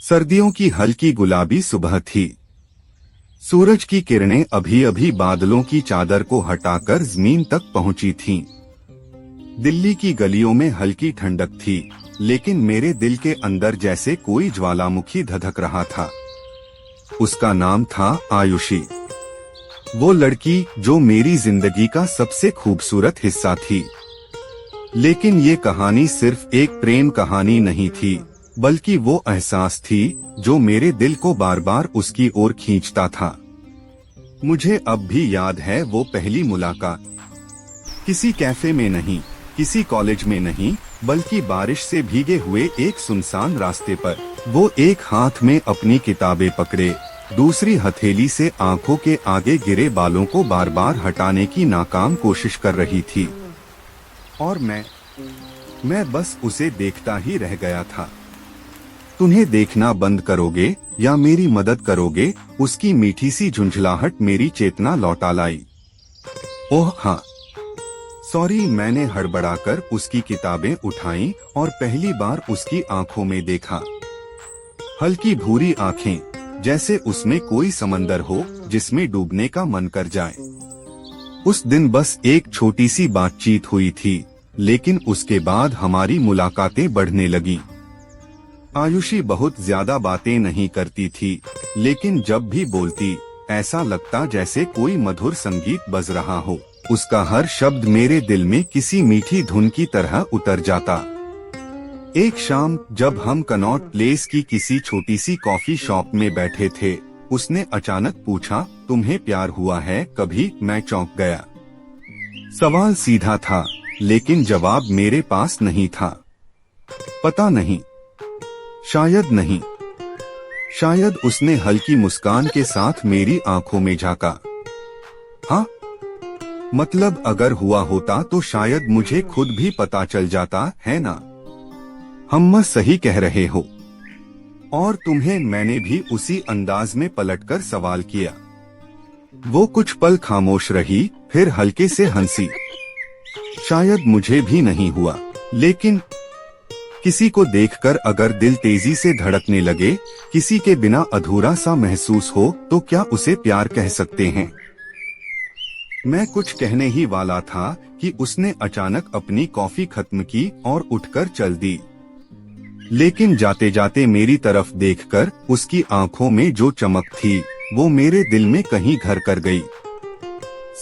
सर्दियों की हल्की गुलाबी सुबह थी। सूरज की किरणें अभी अभी बादलों की चादर को हटाकर जमीन तक पहुंची थीं। दिल्ली की गलियों में हल्की ठंडक थी, लेकिन मेरे दिल के अंदर जैसे कोई ज्वालामुखी धधक रहा था। उसका नाम था आयुषी। वो लड़की जो मेरी जिंदगी का सबसे खूबसूरत हिस्सा थी। लेकिन ये कहानी सिर्फ एक प्रेम कहानी नहीं थी, बल्कि वो एहसास थी जो मेरे दिल को बार बार उसकी ओर खींचता था। मुझे अब भी याद है वो पहली मुलाकात। किसी कैफे में नहीं, किसी कॉलेज में नहीं, बल्कि बारिश से भीगे हुए एक सुनसान रास्ते पर। वो एक हाथ में अपनी किताबें पकड़े, दूसरी हथेली से आंखों के आगे गिरे बालों को बार बार हटाने की नाकाम कोशिश कर रही थी। और मैं बस उसे देखता ही रह गया था। तुम्हें देखना बंद करोगे या मेरी मदद करोगे? उसकी मीठी सी झुंझलाहट मेरी चेतना लौटा लाई। ओह हाँ, सॉरी। मैंने हड़बड़ाकर उसकी किताबें उठाईं और पहली बार उसकी आंखों में देखा। हल्की भूरी आंखें, जैसे उसमें कोई समंदर हो जिसमें डूबने का मन कर जाए। उस दिन बस एक छोटी सी बातचीत हुई थी, लेकिन उसके बाद हमारी मुलाकातें बढ़ने लगीं। आयुषी बहुत ज्यादा बातें नहीं करती थी, लेकिन जब भी बोलती ऐसा लगता जैसे कोई मधुर संगीत बज रहा हो। उसका हर शब्द मेरे दिल में किसी मीठी धुन की तरह उतर जाता। एक शाम जब हम कनॉट प्लेस की किसी छोटी सी कॉफी शॉप में बैठे थे, उसने अचानक पूछा, तुम्हें प्यार हुआ है कभी? मैं चौंक गया। सवाल सीधा था, लेकिन जवाब मेरे पास नहीं था। पता नहीं, शायद नहीं। शायद। उसने हल्की मुस्कान के साथ मेरी आंखों में झांका। हाँ, मतलब अगर हुआ होता तो शायद मुझे खुद भी पता चल जाता, है ना? हम सही कह रहे हो। और तुम्हें? मैंने भी उसी अंदाज में पलटकर सवाल किया। वो कुछ पल खामोश रही, फिर हल्के से हंसी। शायद मुझे भी नहीं हुआ, लेकिन किसी को देखकर अगर दिल तेजी से धड़कने लगे, किसी के बिना अधूरा सा महसूस हो, तो क्या उसे प्यार कह सकते हैं? मैं कुछ कहने ही वाला था कि उसने अचानक अपनी कॉफी खत्म की और उठकर चल दी। लेकिन जाते जाते मेरी तरफ देखकर उसकी आंखों में जो चमक थी, वो मेरे दिल में कहीं घर कर गई।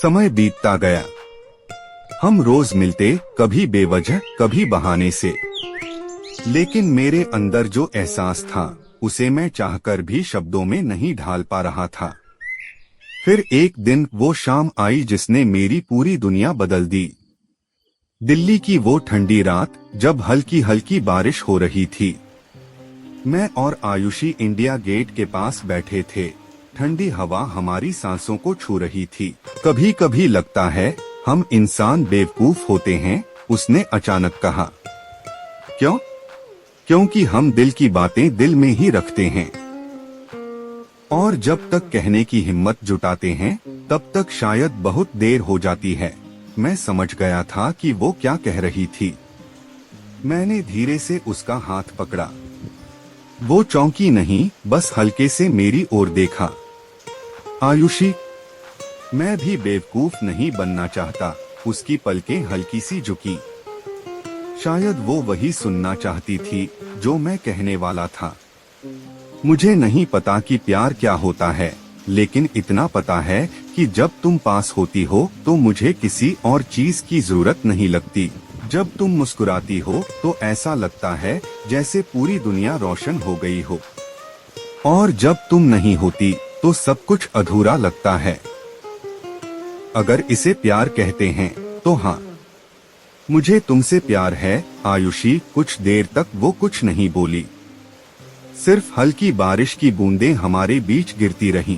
समय बीतता गया। हम रोज मिलते, कभी बेवजह, कभी बहाने से। लेकिन मेरे अंदर जो एहसास था, उसे मैं चाहकर भी शब्दों में नहीं ढाल पा रहा था। फिर एक दिन वो शाम आई जिसने मेरी पूरी दुनिया बदल दी। दिल्ली की वो ठंडी रात, जब हल्की हल्की बारिश हो रही थी। मैं और आयुषी इंडिया गेट के पास बैठे थे। ठंडी हवा हमारी सांसों को छू रही थी। कभी कभी लगता है हम इंसान बेवकूफ होते हैं, उसने अचानक कहा। क्यों? क्योंकि हम दिल की बातें दिल में ही रखते हैं, और जब तक कहने की हिम्मत जुटाते हैं, तब तक शायद बहुत देर हो जाती है। मैं समझ गया था कि वो क्या कह रही थी। मैंने धीरे से उसका हाथ पकड़ा। वो चौंकी नहीं, बस हल्के से मेरी ओर देखा। आयुषी, मैं भी बेवकूफ नहीं बनना चाहता। उसकी पलकें हल्की सी झुकी। शायद वो वही सुनना चाहती थी जो मैं कहने वाला था। मुझे नहीं पता कि प्यार क्या होता है, लेकिन इतना पता है कि जब तुम पास होती हो तो मुझे किसी और चीज की जरूरत नहीं लगती। जब तुम मुस्कुराती हो तो ऐसा लगता है जैसे पूरी दुनिया रोशन हो गई हो, और जब तुम नहीं होती तो सब कुछ अधूरा लगता है। अगर इसे प्यार कहते हैं तो हाँ, मुझे तुमसे प्यार है आयुषी। कुछ देर तक वो कुछ नहीं बोली, सिर्फ हल्की बारिश की बूंदें हमारे बीच गिरती रहीं।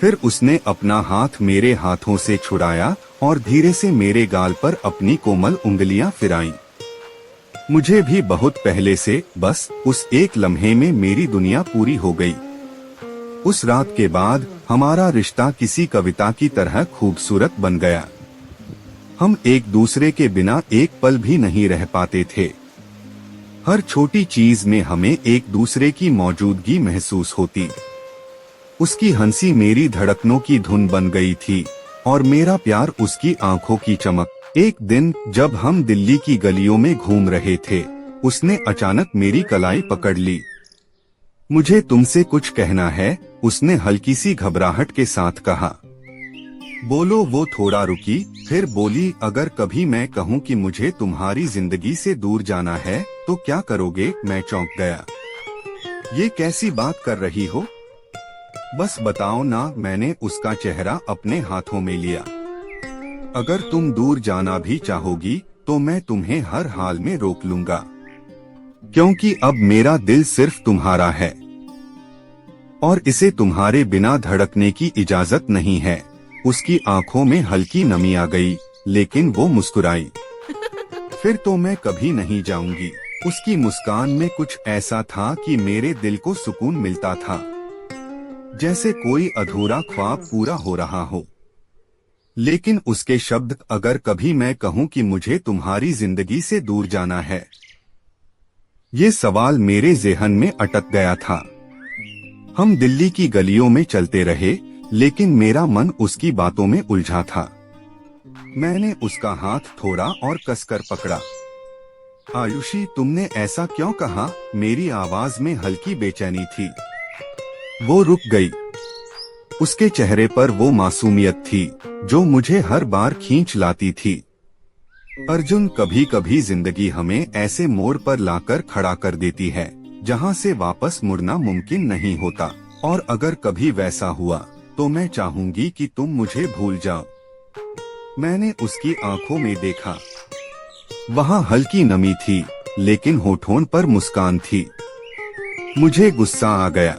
फिर उसने अपना हाथ मेरे हाथों से छुड़ाया और धीरे से मेरे गाल पर अपनी कोमल उंगलियां फिराईं। मुझे भी बहुत पहले से, बस उस एक लम्हे में मेरी दुनिया पूरी हो गई। उस रात के बाद हमारा रिश्ता किसी कविता की तरह खूबसूरत बन गया। हम एक दूसरे के बिना एक पल भी नहीं रह पाते थे। हर छोटी चीज में हमें एक दूसरे की मौजूदगी महसूस होती। उसकी हंसी मेरी धड़कनों की धुन बन गई थी और मेरा प्यार उसकी आंखों की चमक। एक दिन जब हम दिल्ली की गलियों में घूम रहे थे, उसने अचानक मेरी कलाई पकड़ ली। मुझे तुमसे कुछ कहना है, उसने हल्की सी घबराहट के साथ कहा। बोलो। वो थोड़ा रुकी, फिर बोली, अगर कभी मैं कहूँ कि मुझे तुम्हारी जिंदगी से दूर जाना है तो क्या करोगे? मैं चौंक गया। ये कैसी बात कर रही हो? बस बताओ ना। मैंने उसका चेहरा अपने हाथों में लिया। अगर तुम दूर जाना भी चाहोगी तो मैं तुम्हें हर हाल में रोक लूंगा, क्योंकि अब मेरा दिल सिर्फ तुम्हारा है और इसे तुम्हारे बिना धड़कने की इजाजत नहीं है। उसकी आंखों में हल्की नमी आ गई, लेकिन वो मुस्कुराई। फिर तो मैं कभी नहीं जाऊंगी। उसकी मुस्कान में कुछ ऐसा था कि मेरे दिल को सुकून मिलता था, जैसे कोई अधूरा ख्वाब पूरा हो रहा हो। लेकिन उसके शब्द, अगर कभी मैं कहूँ कि मुझे तुम्हारी जिंदगी से दूर जाना है, ये सवाल मेरे ज़हन में अटक गया था। हम दिल्ली की गलियों में चलते रहे, लेकिन मेरा मन उसकी बातों में उलझा था। मैंने उसका हाथ थोड़ा और कसकर पकड़ा। आयुषी, तुमने ऐसा क्यों कहा? मेरी आवाज में हल्की बेचैनी थी। वो रुक गई। उसके चेहरे पर वो मासूमियत थी जो मुझे हर बार खींच लाती थी। अर्जुन, कभी कभी जिंदगी हमें ऐसे मोड़ पर लाकर खड़ा कर देती है जहां से वापस मुड़ना मुमकिन नहीं होता, और अगर कभी वैसा हुआ तो मैं चाहूंगी कि तुम मुझे भूल जाओ। मैंने उसकी आंखों में देखा। वहां हल्की नमी थी, लेकिन होठों पर मुस्कान थी। मुझे गुस्सा आ गया।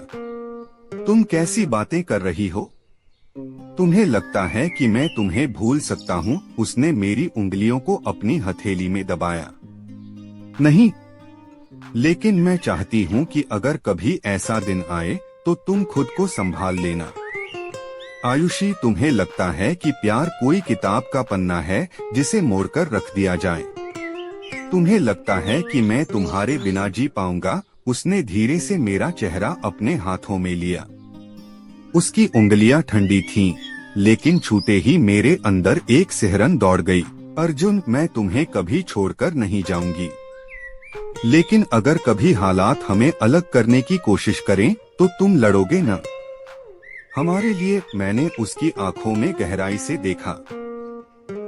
तुम कैसी बातें कर रही हो? तुम्हें लगता है कि मैं तुम्हें भूल सकता हूँ? उसने मेरी उंगलियों को अपनी हथेली में दबाया। नहीं, लेकिन मैं चाहती हूँ कि अगर कभी ऐसा दिन आए तो तुम खुद को संभाल लेना। आयुषी, तुम्हें लगता है कि प्यार कोई किताब का पन्ना है जिसे मोड़कर रख दिया जाए? तुम्हें लगता है कि मैं तुम्हारे बिना जी पाऊंगा? उसने धीरे से मेरा चेहरा अपने हाथों में लिया। उसकी उंगलियां ठंडी थीं, लेकिन छूते ही मेरे अंदर एक सिहरन दौड़ गई। अर्जुन, मैं तुम्हें कभी छोड़कर नहीं जाऊंगी, लेकिन अगर कभी हालात हमें अलग करने की कोशिश करें तो तुम लड़ोगे न? हमारे लिए? मैंने उसकी आंखों में गहराई से देखा।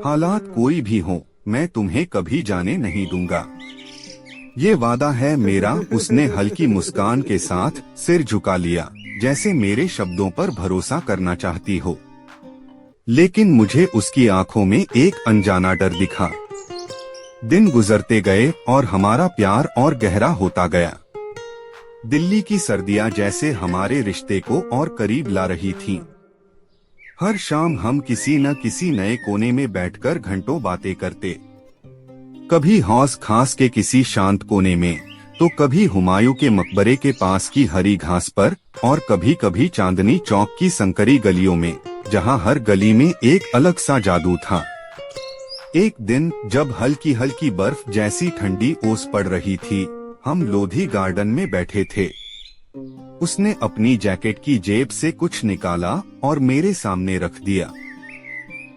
हालात कोई भी हो, मैं तुम्हें कभी जाने नहीं दूंगा। ये वादा है मेरा। उसने हल्की मुस्कान के साथ सिर झुका लिया, जैसे मेरे शब्दों पर भरोसा करना चाहती हो। लेकिन मुझे उसकी आंखों में एक अनजाना डर दिखा। दिन गुजरते गए और हमारा प्यार और गहरा होता गया। दिल्ली की सर्दियां जैसे हमारे रिश्ते को और करीब ला रही थीं। हर शाम हम किसी न किसी नए कोने में बैठकर घंटों बातें करते। कभी हौस खास के किसी शांत कोने में, तो कभी हुमायूं के मकबरे के पास की हरी घास पर, और कभी कभी चांदनी चौक की संकरी गलियों में, जहां हर गली में एक अलग सा जादू था। एक दिन जब हल्की हल्की बर्फ जैसी ठंडी ओस पड़ रही थी, हम लोधी गार्डन में बैठे थे। उसने अपनी जैकेट की जेब से कुछ निकाला और मेरे सामने रख दिया।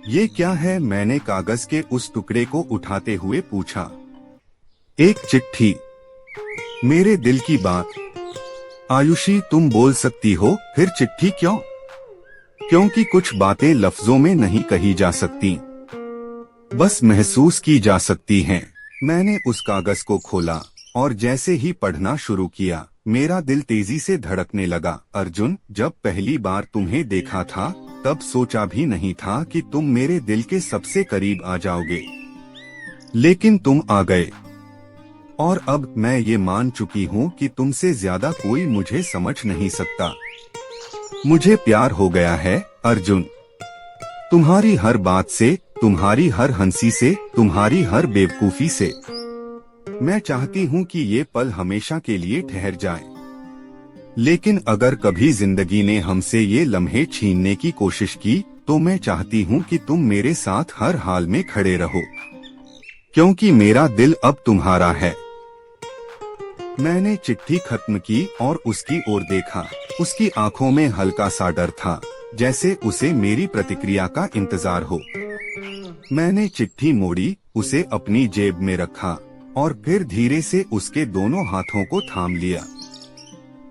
ये क्या है? मैंने कागज के उस टुकड़े को उठाते हुए पूछा। एक चिट्ठी, मेरे दिल की बात। आयुषी, तुम बोल सकती हो, फिर चिट्ठी क्यों? क्योंकि कुछ बातें लफ्जों में नहीं कही जा सकती, बस महसूस की जा सकती हैं। मैंने उस कागज को खोला और जैसे ही पढ़ना शुरू किया, मेरा दिल तेजी से धड़कने लगा। अर्जुन, जब पहली बार तुम्हें देखा था तब सोचा भी नहीं था कि तुम मेरे दिल के सबसे करीब आ जाओगे, लेकिन तुम आ गए। और अब मैं ये मान चुकी हूँ कि तुमसे ज्यादा कोई मुझे समझ नहीं सकता। मुझे प्यार हो गया है अर्जुन, तुम्हारी हर बात से, तुम्हारी हर हंसी से, तुम्हारी हर बेवकूफी से। मैं चाहती हूँ कि ये पल हमेशा के लिए ठहर जाए, लेकिन अगर कभी जिंदगी ने हमसे ये लम्हे छीनने की कोशिश की तो मैं चाहती हूँ कि तुम मेरे साथ हर हाल में खड़े रहो, क्योंकि मेरा दिल अब तुम्हारा है। मैंने चिट्ठी खत्म की और उसकी ओर देखा। उसकी आंखों में हल्का सा डर था, जैसे उसे मेरी प्रतिक्रिया का इंतजार हो। मैंने चिट्ठी मोड़ी, उसे अपनी जेब में रखा और फिर धीरे से उसके दोनों हाथों को थाम लिया।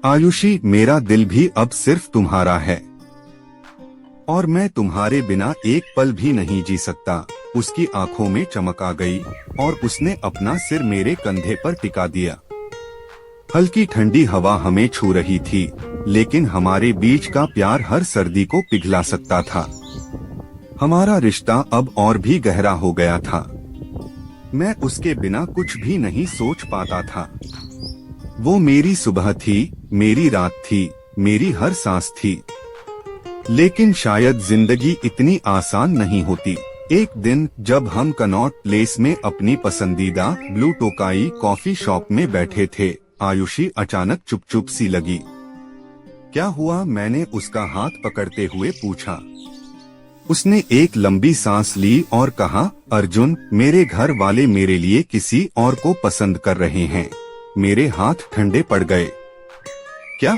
आयुषी, मेरा दिल भी अब सिर्फ तुम्हारा है और मैं तुम्हारे बिना एक पल भी नहीं जी सकता। उसकी आंखों में चमक आ गई और उसने अपना सिर मेरे कंधे पर टिका दिया। हल्की ठंडी हवा हमें छू रही थी, लेकिन हमारे बीच का प्यार हर सर्दी को पिघला सकता था। हमारा रिश्ता अब और भी गहरा हो गया था। मैं उसके बिना कुछ भी नहीं सोच पाता था। वो मेरी सुबह थी, मेरी रात थी, मेरी हर सांस थी। लेकिन शायद जिंदगी इतनी आसान नहीं होती। एक दिन जब हम कनॉट प्लेस में अपनी पसंदीदा ब्लू टोकाई कॉफी शॉप में बैठे थे, आयुषी अचानक चुप सी लगी। क्या हुआ? मैंने उसका हाथ पकड़ते हुए पूछा। उसने एक लंबी सांस ली और कहा, अर्जुन, मेरे घर वाले मेरे लिए किसी और को पसंद कर रहे हैं। मेरे हाथ ठंडे पड़ गए। क्या?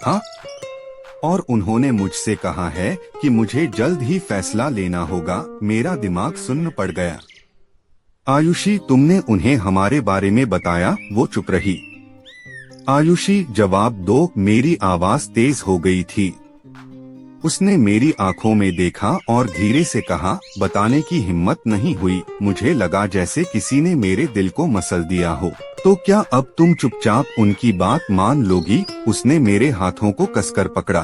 हाँ, और उन्होंने मुझसे कहा है कि मुझे जल्द ही फैसला लेना होगा। मेरा दिमाग सुन्न पड़ गया। आयुषी, तुमने उन्हें हमारे बारे में बताया? वो चुप रही। आयुषी, जवाब दो। मेरी आवाज तेज हो गई थी। उसने मेरी आंखों में देखा और धीरे से कहा, बताने की हिम्मत नहीं हुई। मुझे लगा जैसे किसी ने मेरे दिल को मसल दिया हो। तो क्या अब तुम चुपचाप उनकी बात मान लोगी? उसने मेरे हाथों को कसकर पकड़ा।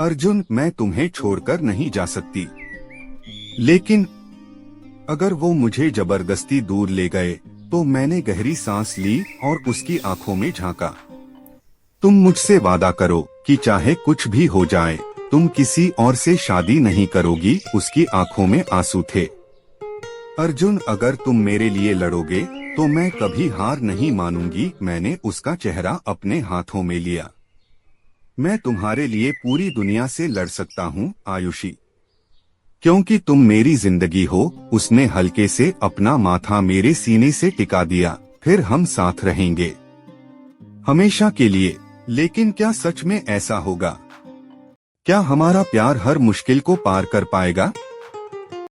अर्जुन, मैं तुम्हें छोड़कर नहीं जा सकती। लेकिन अगर वो मुझे जबरदस्ती दूर ले गए तो? मैंने गहरी सांस ली और उसकी आंखों में झांका। तुम मुझसे वादा करो कि चाहे कुछ भी हो जाए, तुम किसी और से शादी नहीं करोगी। उसकी आंखों में आंसू थे। अर्जुन, अगर तुम मेरे लिए लड़ोगे तो मैं कभी हार नहीं मानूंगी। मैंने उसका चेहरा अपने हाथों में लिया। मैं तुम्हारे लिए पूरी दुनिया से लड़ सकता हूँ आयुषी, क्योंकि तुम मेरी जिंदगी हो। उसने हल्के से अपना माथा मेरे सीने से टिका दिया। फिर हम साथ रहेंगे हमेशा के लिए। लेकिन क्या सच में ऐसा होगा? क्या हमारा प्यार हर मुश्किल को पार कर पाएगा?